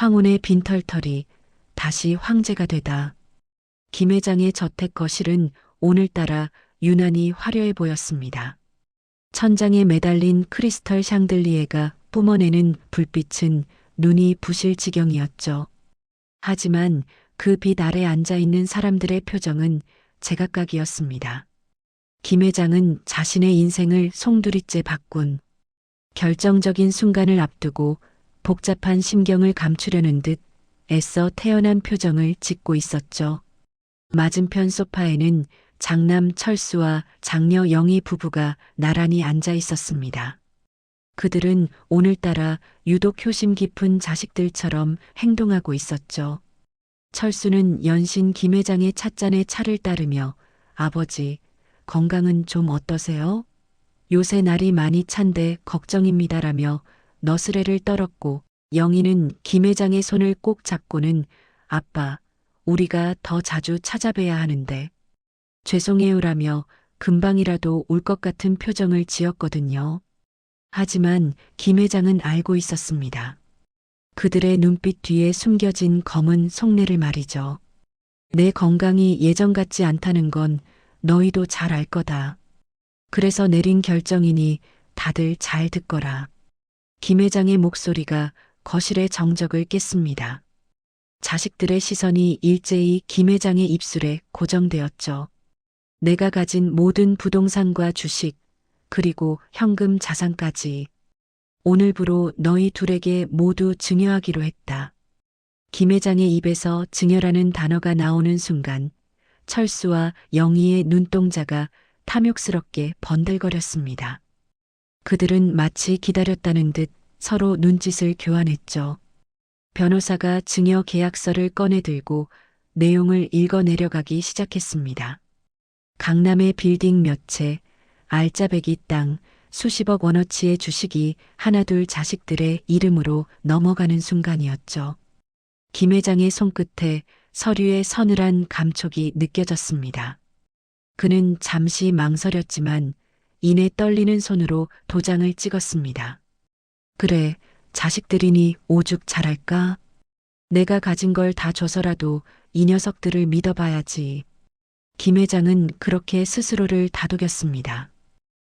황혼의 빈털털이 다시 황제가 되다. 김 회장의 저택 거실은 오늘따라 유난히 화려해 보였습니다. 천장에 매달린 크리스털 샹들리에가 뿜어내는 불빛은 눈이 부실 지경이었죠. 하지만 그 빛 아래 앉아 있는 사람들의 표정은 제각각이었습니다. 김 회장은 자신의 인생을 송두리째 바꾼 결정적인 순간을 앞두고 복잡한 심경을 감추려는 듯 애써 태연한 표정을 짓고 있었죠. 맞은편 소파에는 장남 철수와 장녀 영희 부부가 나란히 앉아 있었습니다. 그들은 오늘따라 유독 효심 깊은 자식들처럼 행동하고 있었죠. 철수는 연신 김 회장의 찻잔에 차를 따르며 아버지, 건강은 좀 어떠세요? 요새 날이 많이 찬데 걱정입니다라며 너스레를 떨었고 영희는 김 회장의 손을 꼭 잡고는 아빠, 우리가 더 자주 찾아뵈야 하는데 죄송해요라며 금방이라도 올 것 같은 표정을 지었거든요. 하지만 김 회장은 알고 있었습니다. 그들의 눈빛 뒤에 숨겨진 검은 속내를 말이죠. 내 건강이 예전 같지 않다는 건 너희도 잘 알 거다. 그래서 내린 결정이니 다들 잘 듣거라. 김 회장의 목소리가 거실의 정적을 깼습니다. 자식들의 시선이 일제히 김 회장의 입술에 고정되었죠. 내가 가진 모든 부동산과 주식, 그리고 현금 자산까지 오늘부로 너희 둘에게 모두 증여하기로 했다. 김 회장의 입에서 증여라는 단어가 나오는 순간 철수와 영희의 눈동자가 탐욕스럽게 번들거렸습니다. 그들은 마치 기다렸다는 듯 서로 눈짓을 교환했죠. 변호사가 증여 계약서를 꺼내들고 내용을 읽어내려가기 시작했습니다. 강남의 빌딩 몇 채, 알짜배기 땅, 수십억 원어치의 주식이 하나둘 자식들의 이름으로 넘어가는 순간이었죠. 김 회장의 손끝에 서류의 서늘한 감촉이 느껴졌습니다. 그는 잠시 망설였지만 이내 떨리는 손으로 도장을 찍었습니다. 그래, 자식들이니 오죽 잘할까? 내가 가진 걸 다 줘서라도 이 녀석들을 믿어봐야지. 김 회장은 그렇게 스스로를 다독였습니다.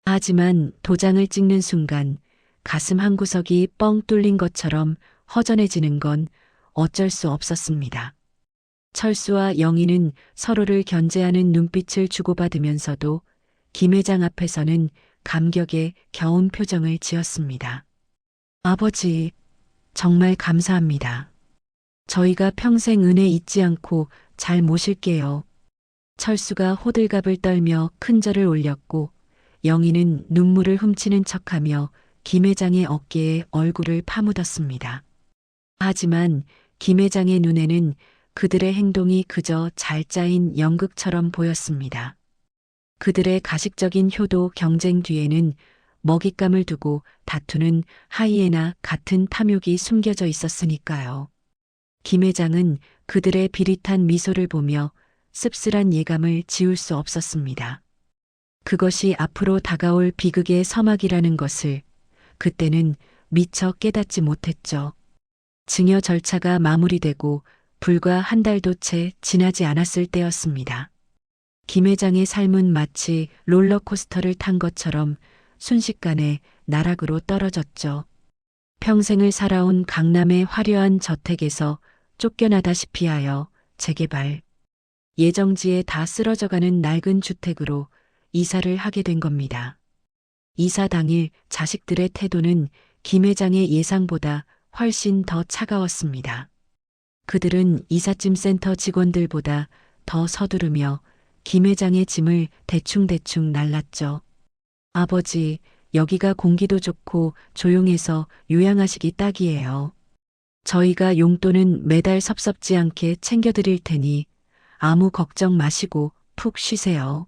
하지만 도장을 찍는 순간 가슴 한구석이 뻥 뚫린 것처럼 허전해지는 건 어쩔 수 없었습니다. 철수와 영희는 서로를 견제하는 눈빛을 주고받으면서도 김 회장 앞에서는 감격에 겨운 표정을 지었습니다. 아버지, 정말 감사합니다. 저희가 평생 은혜 잊지 않고 잘 모실게요. 철수가 호들갑을 떨며 큰절을 올렸고 영희는 눈물을 훔치는 척하며 김 회장의 어깨에 얼굴을 파묻었습니다. 하지만 김 회장의 눈에는 그들의 행동이 그저 잘 짜인 연극처럼 보였습니다. 그들의 가식적인 효도 경쟁 뒤에는 먹잇감을 두고 다투는 하이에나 같은 탐욕이 숨겨져 있었으니까요. 김 회장은 그들의 비릿한 미소를 보며 씁쓸한 예감을 지울 수 없었습니다. 그것이 앞으로 다가올 비극의 서막이라는 것을 그때는 미처 깨닫지 못했죠. 증여 절차가 마무리되고 불과 한 달도 채 지나지 않았을 때였습니다. 김 회장의 삶은 마치 롤러코스터를 탄 것처럼 순식간에 나락으로 떨어졌죠. 평생을 살아온 강남의 화려한 저택에서 쫓겨나다시피 하여 재개발, 예정지에 다 쓰러져가는 낡은 주택으로 이사를 하게 된 겁니다. 이사 당일 자식들의 태도는 김 회장의 예상보다 훨씬 더 차가웠습니다. 그들은 이삿짐 센터 직원들보다 더 서두르며 김 회장의 짐을 대충대충 날랐죠. 아버지, 여기가 공기도 좋고 조용해서 요양하시기 딱이에요. 저희가 용돈은 매달 섭섭지 않게 챙겨드릴 테니 아무 걱정 마시고 푹 쉬세요.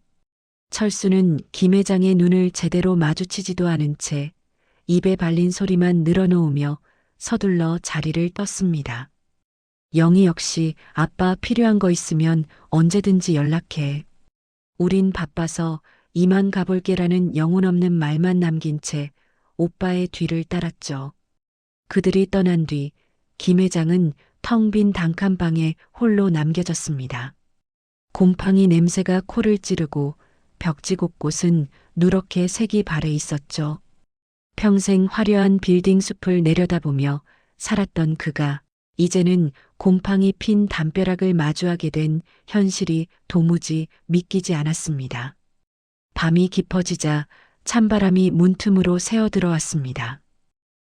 철수는 김 회장의 눈을 제대로 마주치지도 않은 채 입에 발린 소리만 늘어놓으며 서둘러 자리를 떴습니다. 영희 역시 아빠 필요한 거 있으면 언제든지 연락해. 우린 바빠서 이만 가볼게라는 영혼 없는 말만 남긴 채 오빠의 뒤를 따랐죠. 그들이 떠난 뒤 김 회장은 텅 빈 단칸방에 홀로 남겨졌습니다. 곰팡이 냄새가 코를 찌르고 벽지 곳곳은 누렇게 색이 발해 있었죠. 평생 화려한 빌딩 숲을 내려다보며 살았던 그가 이제는 곰팡이 핀 담벼락을 마주하게 된 현실이 도무지 믿기지 않았습니다. 밤이 깊어지자 찬바람이 문틈으로 새어 들어왔습니다.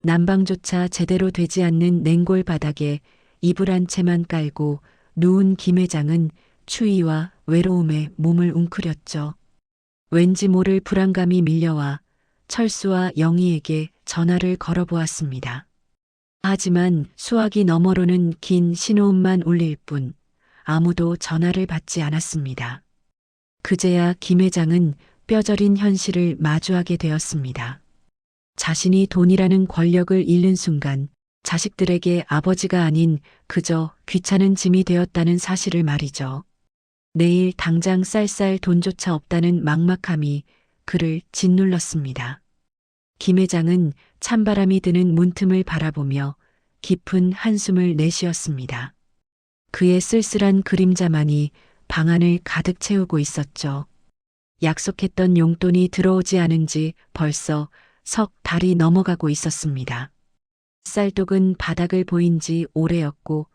난방조차 제대로 되지 않는 냉골 바닥에 이불 한 채만 깔고 누운 김 회장은 추위와 외로움에 몸을 웅크렸죠. 왠지 모를 불안감이 밀려와 철수와 영희에게 전화를 걸어보았습니다. 하지만 수화기 너머로는 긴 신호음만 울릴 뿐 아무도 전화를 받지 않았습니다. 그제야 김 회장은 뼈저린 현실을 마주하게 되었습니다. 자신이 돈이라는 권력을 잃는 순간 자식들에게 아버지가 아닌 그저 귀찮은 짐이 되었다는 사실을 말이죠. 내일 당장 쌀쌀 돈조차 없다는 막막함이 그를 짓눌렀습니다. 김 회장은 찬바람이 드는 문틈을 바라보며 깊은 한숨을 내쉬었습니다. 그의 쓸쓸한 그림자만이 방안을 가득 채우고 있었죠. 약속했던 용돈이 들어오지 않은 지 벌써 석 달이 넘어가고 있었습니다. 쌀독은 바닥을 보인 지 오래였고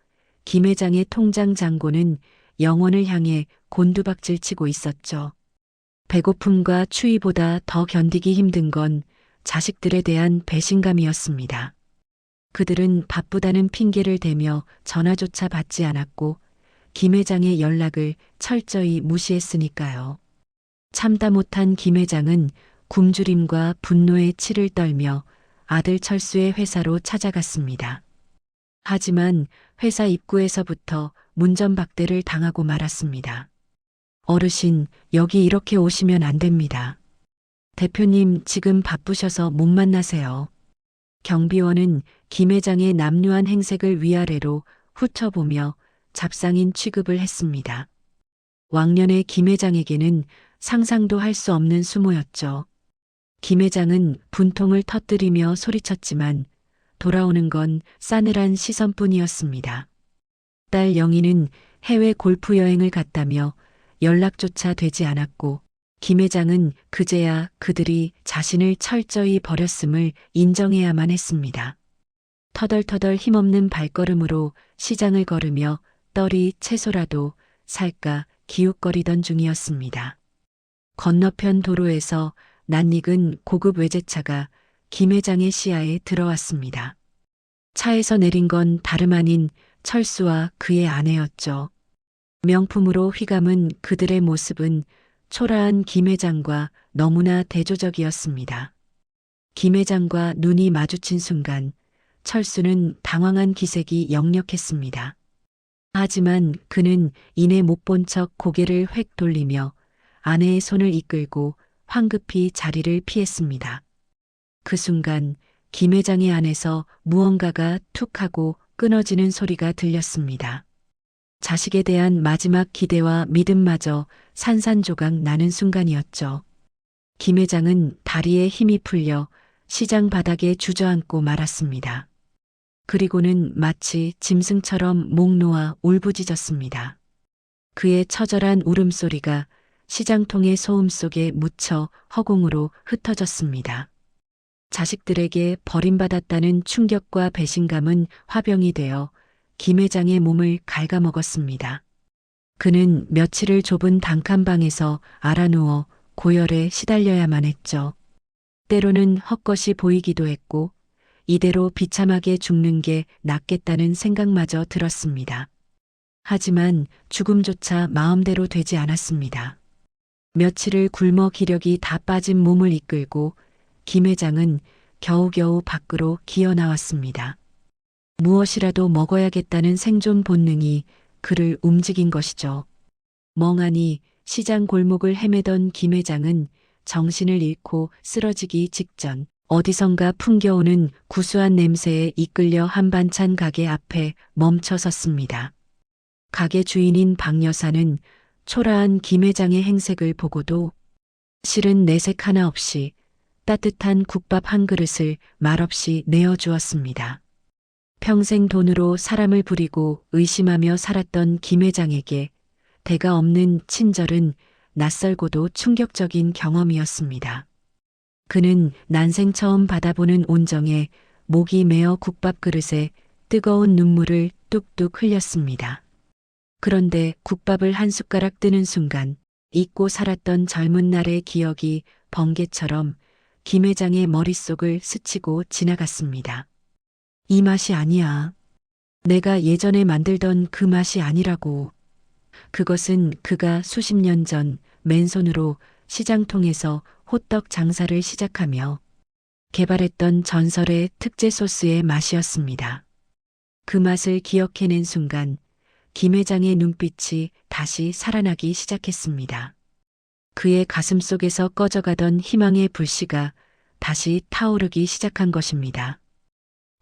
김 회장의 통장 잔고는 영원을 향해 곤두박질 치고 있었죠. 배고픔과 추위보다 더 견디기 힘든 건 자식들에 대한 배신감이었습니다. 그들은 바쁘다는 핑계를 대며 전화조차 받지 않았고 김 회장의 연락을 철저히 무시했으니까요. 참다 못한 김 회장은 굶주림과 분노에 치를 떨며 아들 철수의 회사로 찾아갔습니다. 하지만 회사 입구에서부터 문전박대를 당하고 말았습니다. 어르신, 여기 이렇게 오시면 안 됩니다. 대표님 지금 바쁘셔서 못 만나세요. 경비원은 김 회장의 남루한 행색을 위아래로 훑어보며 잡상인 취급을 했습니다. 왕년의 김 회장에게는 상상도 할 수 없는 수모였죠. 김 회장은 분통을 터뜨리며 소리쳤지만 돌아오는 건 싸늘한 시선뿐이었습니다. 딸 영희는 해외 골프 여행을 갔다며 연락조차 되지 않았고 김 회장은 그제야 그들이 자신을 철저히 버렸음을 인정해야만 했습니다. 터덜터덜 힘없는 발걸음으로 시장을 걸으며 떨이 채소라도 살까 기웃거리던 중이었습니다. 건너편 도로에서 낯익은 고급 외제차가 김 회장의 시야에 들어왔습니다. 차에서 내린 건 다름 아닌 철수와 그의 아내였죠. 명품으로 휘감은 그들의 모습은 초라한 김 회장과 너무나 대조적이었습니다. 김 회장과 눈이 마주친 순간 철수는 당황한 기색이 역력했습니다. 하지만 그는 이내 못 본 척 고개를 획 돌리며 아내의 손을 이끌고 황급히 자리를 피했습니다. 그 순간 김 회장의 안에서 무언가가 툭 하고 끊어지는 소리가 들렸습니다. 자식에 대한 마지막 기대와 믿음마저 산산조각 나는 순간이었죠. 김 회장은 다리에 힘이 풀려 시장 바닥에 주저앉고 말았습니다. 그리고는 마치 짐승처럼 목 놓아 울부짖었습니다. 그의 처절한 울음소리가 시장통의 소음 속에 묻혀 허공으로 흩어졌습니다. 자식들에게 버림받았다는 충격과 배신감은 화병이 되어 김 회장의 몸을 갉아먹었습니다. 그는 며칠을 좁은 단칸방에서 알아누워 고열에 시달려야만 했죠. 때로는 헛것이 보이기도 했고 이대로 비참하게 죽는 게 낫겠다는 생각마저 들었습니다. 하지만 죽음조차 마음대로 되지 않았습니다. 며칠을 굶어 기력이 다 빠진 몸을 이끌고 김 회장은 겨우겨우 밖으로 기어 나왔습니다. 무엇이라도 먹어야겠다는 생존 본능이 그를 움직인 것이죠. 멍하니 시장 골목을 헤매던 김 회장은 정신을 잃고 쓰러지기 직전 어디선가 풍겨오는 구수한 냄새에 이끌려 한반찬 가게 앞에 멈춰 섰습니다. 가게 주인인 박 여사는 초라한 김 회장의 행색을 보고도 실은 내색 하나 없이 따뜻한 국밥 한 그릇을 말없이 내어주었습니다. 평생 돈으로 사람을 부리고 의심하며 살았던 김 회장에게 대가 없는 친절은 낯설고도 충격적인 경험이었습니다. 그는 난생 처음 받아보는 온정에 목이 메어 국밥 그릇에 뜨거운 눈물을 뚝뚝 흘렸습니다. 그런데 국밥을 한 숟가락 뜨는 순간 잊고 살았던 젊은 날의 기억이 번개처럼 김 회장의 머릿속을 스치고 지나갔습니다. 이 맛이 아니야. 내가 예전에 만들던 그 맛이 아니라고. 그것은 그가 수십 년 전 맨손으로 시장통에서 호떡 장사를 시작하며 개발했던 전설의 특제 소스의 맛이었습니다. 그 맛을 기억해낸 순간 김 회장의 눈빛이 다시 살아나기 시작했습니다. 그의 가슴 속에서 꺼져가던 희망의 불씨가 다시 타오르기 시작한 것입니다.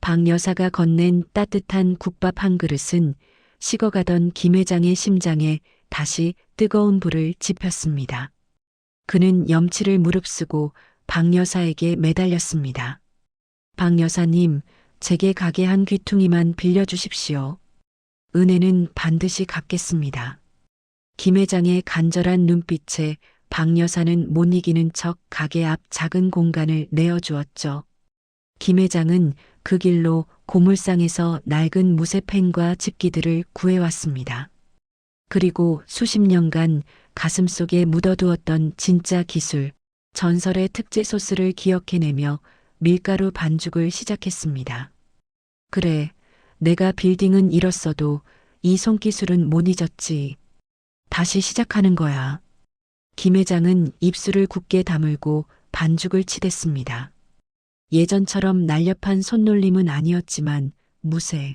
박 여사가 건넨 따뜻한 국밥 한 그릇은 식어가던 김 회장의 심장에 다시 뜨거운 불을 지폈습니다. 그는 염치를 무릅쓰고 박 여사에게 매달렸습니다. 박 여사님, 제게 가게 한 귀퉁이만 빌려주십시오. 은혜는 반드시 갚겠습니다. 김 회장의 간절한 눈빛에 박 여사는 못 이기는 척 가게 앞 작은 공간을 내어주었죠. 김 회장은 그 길로 고물상에서 낡은 무쇠펜과 집기들을 구해왔습니다. 그리고 수십 년간 가슴속에 묻어두었던 진짜 기술, 전설의 특제 소스를 기억해내며 밀가루 반죽을 시작했습니다. 그래, 내가 빌딩은 잃었어도 이 손기술은 못 잊었지. 다시 시작하는 거야. 김 회장은 입술을 굳게 다물고 반죽을 치댔습니다. 예전처럼 날렵한 손놀림은 아니었지만 무쇠.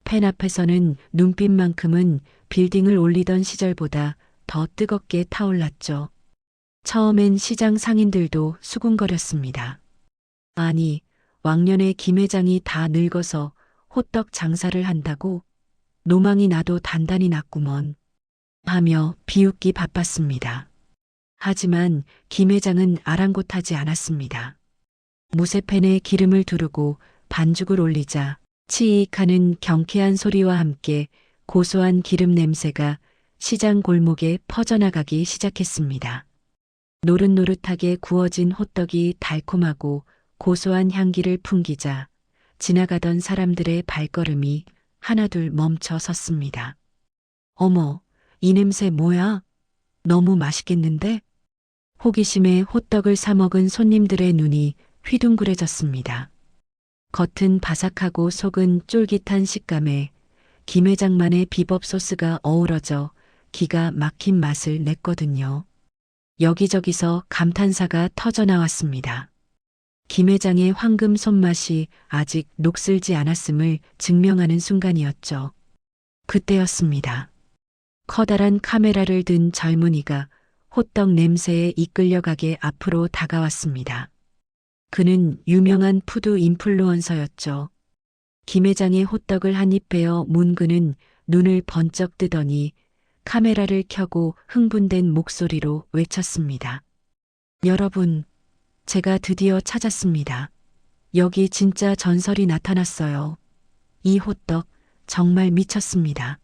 펜 앞에서는 눈빛만큼은 빌딩을 올리던 시절보다 더 뜨겁게 타올랐죠. 처음엔 시장 상인들도 수군거렸습니다. 아니, 왕년에 김 회장이 다 늙어서 호떡 장사를 한다고? 노망이 나도 단단히 났구먼. 하며 비웃기 바빴습니다. 하지만 김 회장은 아랑곳하지 않았습니다. 무쇠팬에 기름을 두르고 반죽을 올리자 치익하는 경쾌한 소리와 함께 고소한 기름 냄새가 시장 골목에 퍼져나가기 시작했습니다. 노릇노릇하게 구워진 호떡이 달콤하고 고소한 향기를 풍기자 지나가던 사람들의 발걸음이 하나둘 멈춰 섰습니다. 어머, 이 냄새 뭐야? 너무 맛있겠는데? 호기심에 호떡을 사 먹은 손님들의 눈이 휘둥그레졌습니다. 겉은 바삭하고 속은 쫄깃한 식감에 김 회장만의 비법 소스가 어우러져 기가 막힌 맛을 냈거든요. 여기저기서 감탄사가 터져나왔습니다. 김 회장의 황금 손맛이 아직 녹슬지 않았음을 증명하는 순간이었죠. 그때였습니다. 커다란 카메라를 든 젊은이가 호떡 냄새에 이끌려가게 앞으로 다가왔습니다. 그는 유명한 푸드 인플루언서였죠. 김 회장의 호떡을 한 입 베어 문 그는 눈을 번쩍 뜨더니 카메라를 켜고 흥분된 목소리로 외쳤습니다. 여러분, 제가 드디어 찾았습니다. 여기 진짜 전설이 나타났어요. 이 호떡 정말 미쳤습니다.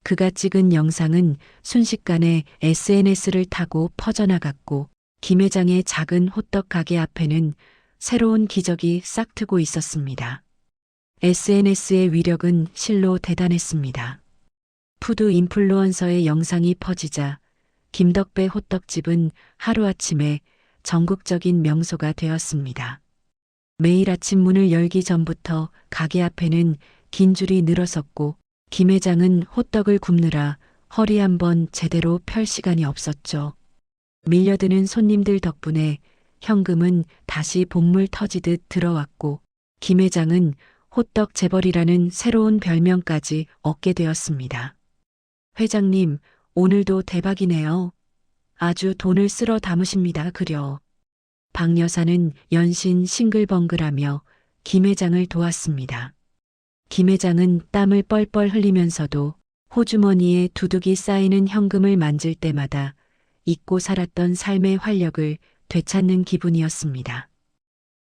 그가 찍은 영상은 순식간에 SNS를 타고 퍼져나갔고 김 회장의 작은 호떡 가게 앞에는 새로운 기적이 싹트고 있었습니다. SNS의 위력은 실로 대단했습니다. 푸드 인플루언서의 영상이 퍼지자 김덕배 호떡집은 하루아침에 전국적인 명소가 되었습니다. 매일 아침 문을 열기 전부터 가게 앞에는 긴 줄이 늘어섰고 김 회장은 호떡을 굽느라 허리 한번 제대로 펼 시간이 없었죠. 밀려드는 손님들 덕분에 현금은 다시 본물 터지듯 들어왔고 김 회장은 호떡 재벌이라는 새로운 별명까지 얻게 되었습니다. 회장님, 오늘도 대박이네요. 아주 돈을 쓸어 담으십니다, 그려. 박 여사는 연신 싱글벙글하며 김 회장을 도왔습니다. 김 회장은 땀을 뻘뻘 흘리면서도 호주머니에 두둑이 쌓이는 현금을 만질 때마다 잊고 살았던 삶의 활력을 되찾는 기분이었습니다.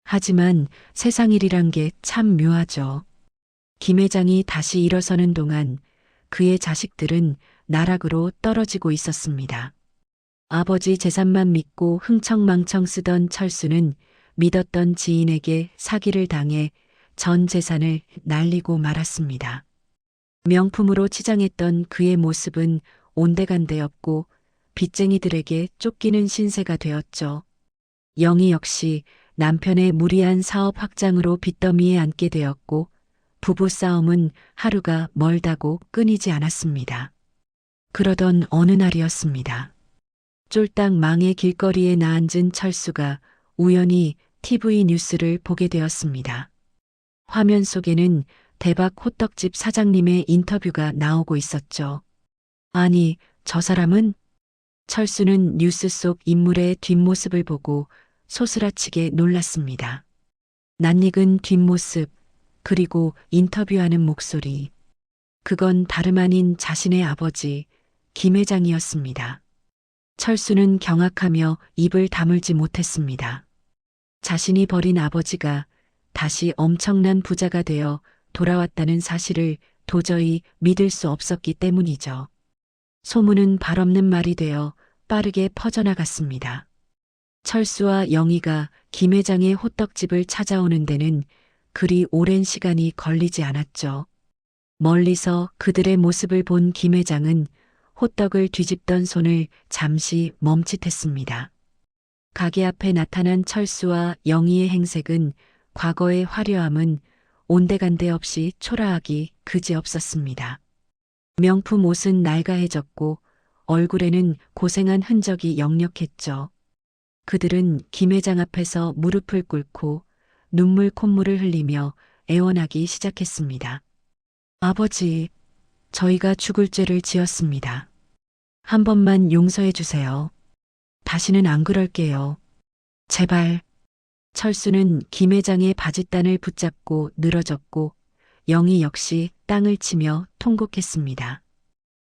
하지만 세상 일이란 게 참 묘하죠. 김 회장이 다시 일어서는 동안 그의 자식들은 나락으로 떨어지고 있었습니다. 아버지 재산만 믿고 흥청망청 쓰던 철수는 믿었던 지인에게 사기를 당해 전 재산을 날리고 말았습니다. 명품으로 치장했던 그의 모습은 온데간데 없고 빚쟁이들에게 쫓기는 신세가 되었죠. 영희 역시 남편의 무리한 사업 확장으로 빚더미에 앉게 되었고 부부싸움은 하루가 멀다고 끊이지 않았습니다. 그러던 어느 날이었습니다. 쫄딱 망의 길거리에 나앉은 철수가 우연히 TV 뉴스를 보게 되었습니다. 화면 속에는 대박 호떡집 사장님의 인터뷰가 나오고 있었죠. 아니, 저 사람은? 철수는 뉴스 속 인물의 뒷모습을 보고 소스라치게 놀랐습니다. 낯익은 뒷모습, 그리고 인터뷰하는 목소리. 그건 다름 아닌 자신의 아버지, 김 회장이었습니다. 철수는 경악하며 입을 다물지 못했습니다. 자신이 버린 아버지가 다시 엄청난 부자가 되어 돌아왔다는 사실을 도저히 믿을 수 없었기 때문이죠. 소문은 발없는 말이 되어 빠르게 퍼져나갔습니다. 철수와 영희가 김 회장의 호떡집을 찾아오는 데는 그리 오랜 시간이 걸리지 않았죠. 멀리서 그들의 모습을 본 김 회장은 호떡을 뒤집던 손을 잠시 멈칫했습니다. 가게 앞에 나타난 철수와 영희의 행색은 과거의 화려함은 온데간데 없이 초라하기 그지없었습니다. 명품 옷은 낡아해졌고 얼굴에는 고생한 흔적이 역력했죠. 그들은 김 회장 앞에서 무릎을 꿇고 눈물 콧물을 흘리며 애원하기 시작했습니다. 아버지, 저희가 죽을 죄를 지었습니다. 한 번만 용서해 주세요. 다시는 안 그럴게요. 제발. 철수는 김 회장의 바짓단을 붙잡고 늘어졌고 영희 역시 땅을 치며 통곡했습니다.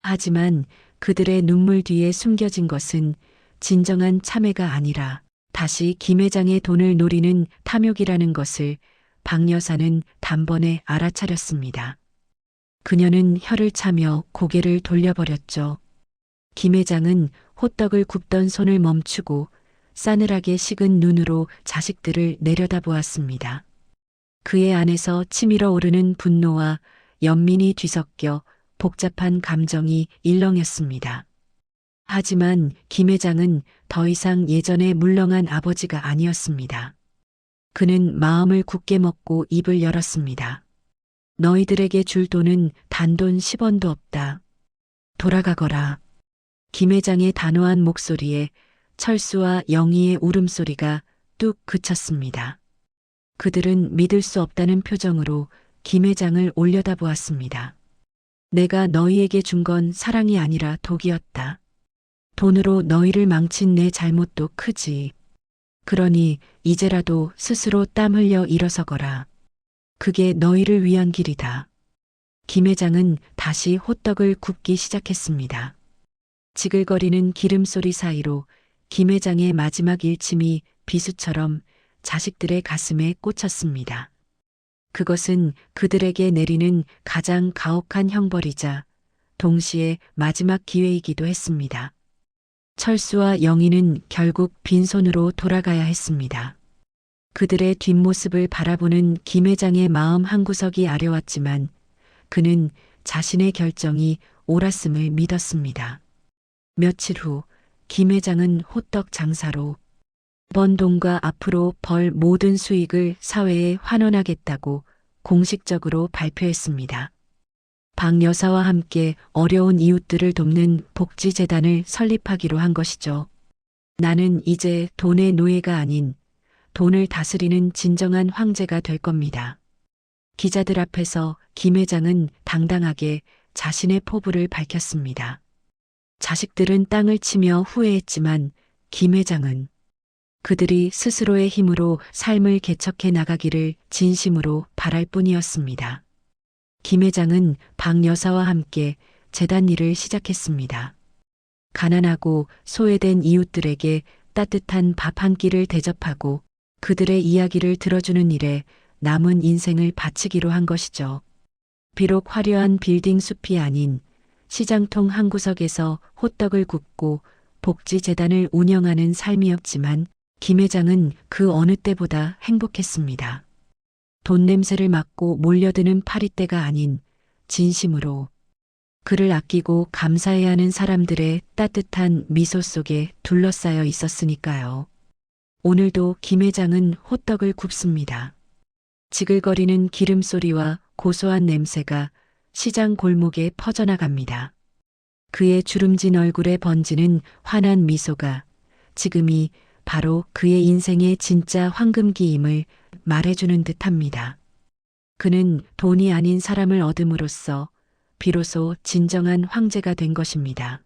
하지만 그들의 눈물 뒤에 숨겨진 것은 진정한 참회가 아니라 다시 김 회장의 돈을 노리는 탐욕이라는 것을 박 여사는 단번에 알아차렸습니다. 그녀는 혀를 차며 고개를 돌려버렸죠. 김 회장은 호떡을 굽던 손을 멈추고 싸늘하게 식은 눈으로 자식들을 내려다보았습니다. 그의 안에서 치밀어 오르는 분노와 연민이 뒤섞여 복잡한 감정이 일렁였습니다. 하지만 김 회장은 더 이상 예전에 물렁한 아버지가 아니었습니다. 그는 마음을 굳게 먹고 입을 열었습니다. 너희들에게 줄 돈은 단돈 10원도 없다. 돌아가거라. 김 회장의 단호한 목소리에 철수와 영희의 울음소리가 뚝 그쳤습니다. 그들은 믿을 수 없다는 표정으로 김 회장을 올려다보았습니다. 내가 너희에게 준 건 사랑이 아니라 독이었다. 돈으로 너희를 망친 내 잘못도 크지. 그러니 이제라도 스스로 땀 흘려 일어서거라. 그게 너희를 위한 길이다. 김 회장은 다시 호떡을 굽기 시작했습니다. 지글거리는 기름소리 사이로 김 회장의 마지막 일침이 비수처럼 자식들의 가슴에 꽂혔습니다. 그것은 그들에게 내리는 가장 가혹한 형벌이자 동시에 마지막 기회이기도 했습니다. 철수와 영희는 결국 빈손으로 돌아가야 했습니다. 그들의 뒷모습을 바라보는 김 회장의 마음 한구석이 아려왔지만 그는 자신의 결정이 옳았음을 믿었습니다. 며칠 후 김 회장은 호떡 장사로 번 돈과 앞으로 벌 모든 수익을 사회에 환원하겠다고 공식적으로 발표했습니다. 박 여사와 함께 어려운 이웃들을 돕는 복지재단을 설립하기로 한 것이죠. 나는 이제 돈의 노예가 아닌 돈을 다스리는 진정한 황제가 될 겁니다. 기자들 앞에서 김 회장은 당당하게 자신의 포부를 밝혔습니다. 자식들은 땅을 치며 후회했지만 김 회장은 그들이 스스로의 힘으로 삶을 개척해 나가기를 진심으로 바랄 뿐이었습니다. 김 회장은 박 여사와 함께 재단 일을 시작했습니다. 가난하고 소외된 이웃들에게 따뜻한 밥 한 끼를 대접하고 그들의 이야기를 들어주는 일에 남은 인생을 바치기로 한 것이죠. 비록 화려한 빌딩 숲이 아닌 시장통 한 구석에서 호떡을 굽고 복지재단을 운영하는 삶이었지만 김 회장은 그 어느 때보다 행복했습니다. 돈 냄새를 맡고 몰려드는 파리떼가 아닌 진심으로 그를 아끼고 감사해야 하는 사람들의 따뜻한 미소 속에 둘러싸여 있었으니까요. 오늘도 김 회장은 호떡을 굽습니다. 지글거리는 기름 소리와 고소한 냄새가 시장 골목에 퍼져나갑니다. 그의 주름진 얼굴에 번지는 환한 미소가 지금이 바로 그의 인생의 진짜 황금기임을 말해주는 듯합니다. 그는 돈이 아닌 사람을 얻음으로써 비로소 진정한 황제가 된 것입니다.